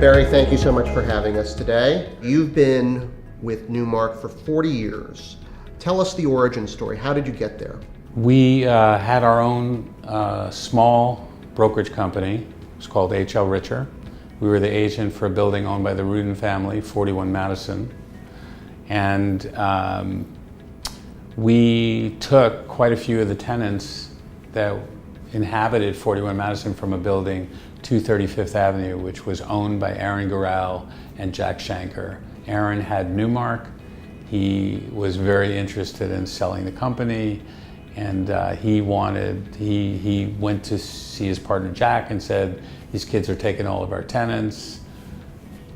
Barry, thank you so much for having us today. You've been with Newmark for 40 years. Tell us the origin story. How did you get there? We had our own small brokerage company. It was called H.L. Richer. We were the agent for a building owned by the Rudin family, 41 Madison. And we took quite a few of the tenants that inhabited 41 Madison from a building, 230 Fifth Avenue, which was owned by Aaron Gurral and Jack Shanker. Aaron had Newmark. He was very interested in selling the company, and he went to see his partner Jack and said, these kids are taking all of our tenants.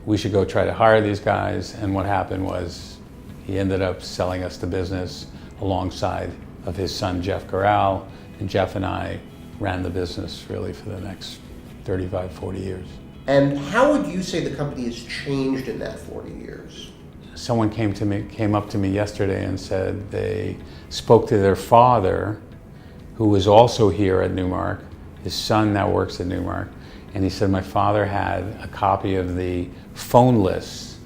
We should go try to hire these guys. And what happened was he ended up selling us the business alongside of his son, Jeff Gurral, and Jeff and I ran the business really for the next 35, 40 years. And how would you say the company has changed in that 40 years? Someone came up to me yesterday and said they spoke to their father, who was also here at Newmark. His son now works at Newmark. And he said, my father had a copy of the phone list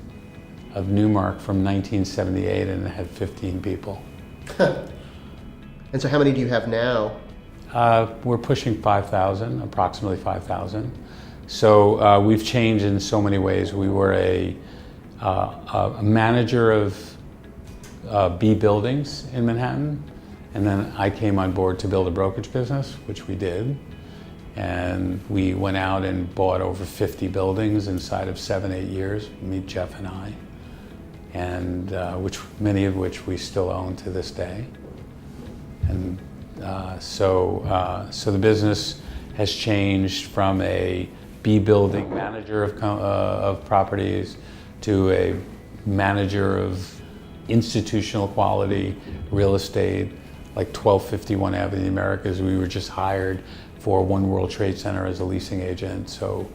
of Newmark from 1978, and it had 15 people. And so how many do you have now? We're pushing 5,000, approximately 5,000. So we've changed in so many ways. We were a manager of B buildings in Manhattan, and then I came on board to build a brokerage business, which we did. And we went out and bought over 50 buildings inside of 7-8 years, meet Jeff and I, and many of which we still own to this day. And so the business has changed from a B building manager of properties to a manager of institutional quality real estate, like 1251 Avenue of the Americas. We were just hired for One World Trade Center as a leasing agent. So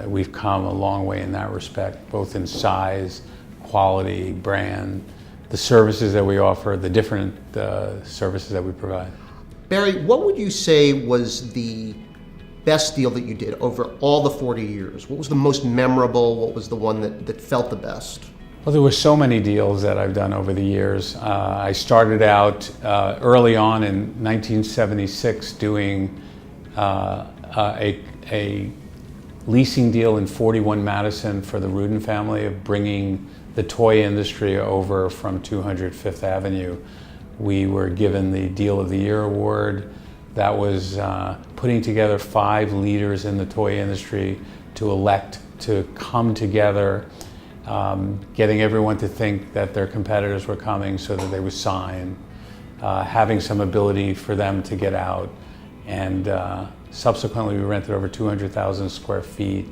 we've come a long way in that respect, both in size, quality, brand, the services that we offer, the different services that we provide. Barry, what would you say was the best deal that you did over all the 40 years? What was the most memorable? What was the one that felt the best? Well, there were so many deals that I've done over the years. I started out early on in 1976 doing a leasing deal in 41 Madison for the Rudin family, of bringing the toy industry over from 200 Fifth Avenue. We were given the Deal of the Year award. That was putting together 5 leaders in the toy industry to elect to come together, getting everyone to think that their competitors were coming so that they would sign, having some ability for them to get out. And subsequently we rented over 200,000 square feet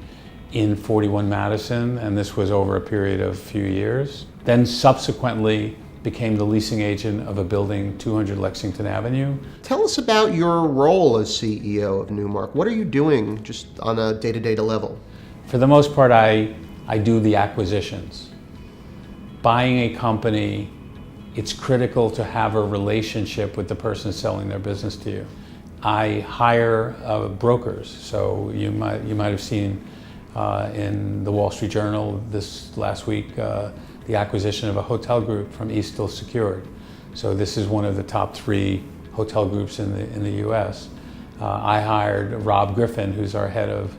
in 41 Madison, and this was over a period of a few years. Then subsequently became the leasing agent of a building, 200 Lexington Avenue. Tell us about your role as CEO of Newmark. What are you doing just on a day-to-day level? For the most part, I do the acquisitions. Buying a company, it's critical to have a relationship with the person selling their business to you. I hire brokers, so you might have seen in the Wall Street Journal this last week the acquisition of a hotel group from Eastdil Secured. So this is one of the top 3 hotel groups in the U.S. I hired Rob Griffin, who's our head of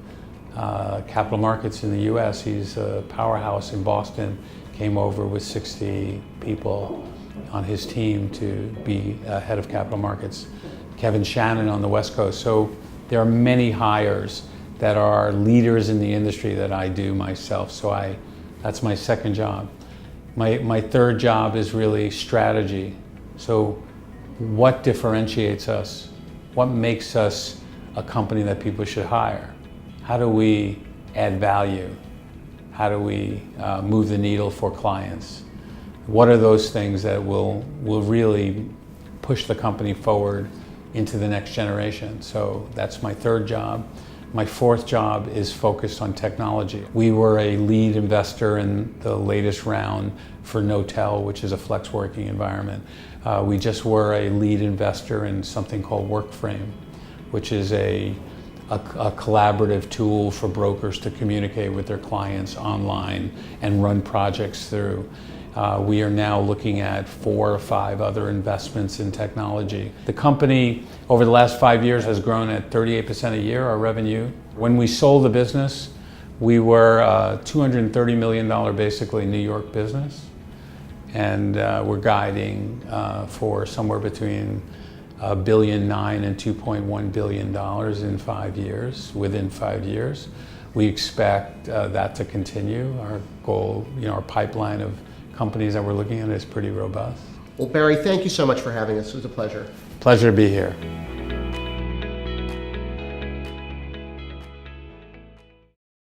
capital markets in the U.S. He's a powerhouse in Boston, came over with 60 people on his team to be head of capital markets. Kevin Shannon on the West Coast. So there are many hires that are leaders in the industry that I do myself. So that's my second job. My third job is really strategy. So what differentiates us? What makes us a company that people should hire? How do we add value? How do we move the needle for clients? What are those things that will really push the company forward into the next generation? So that's my third job. My fourth job is focused on technology. We were a lead investor in the latest round for Notel, which is a flex working environment. We just were a lead investor in something called Workframe, which is a a collaborative tool for brokers to communicate with their clients online and run projects through. We are now looking at 4 or 5 other investments in technology. The company over the last 5 years has grown at 38% a year, our revenue. When we sold the business, we were a $230 million basically New York business. And we're guiding for somewhere between $1.9 billion and $2.1 billion in 5 years, within 5 years. We expect that to continue. Our goal, our pipeline of companies that we're looking at is pretty robust. Well, Barry, thank you so much for having us. It was a pleasure. Pleasure to be here.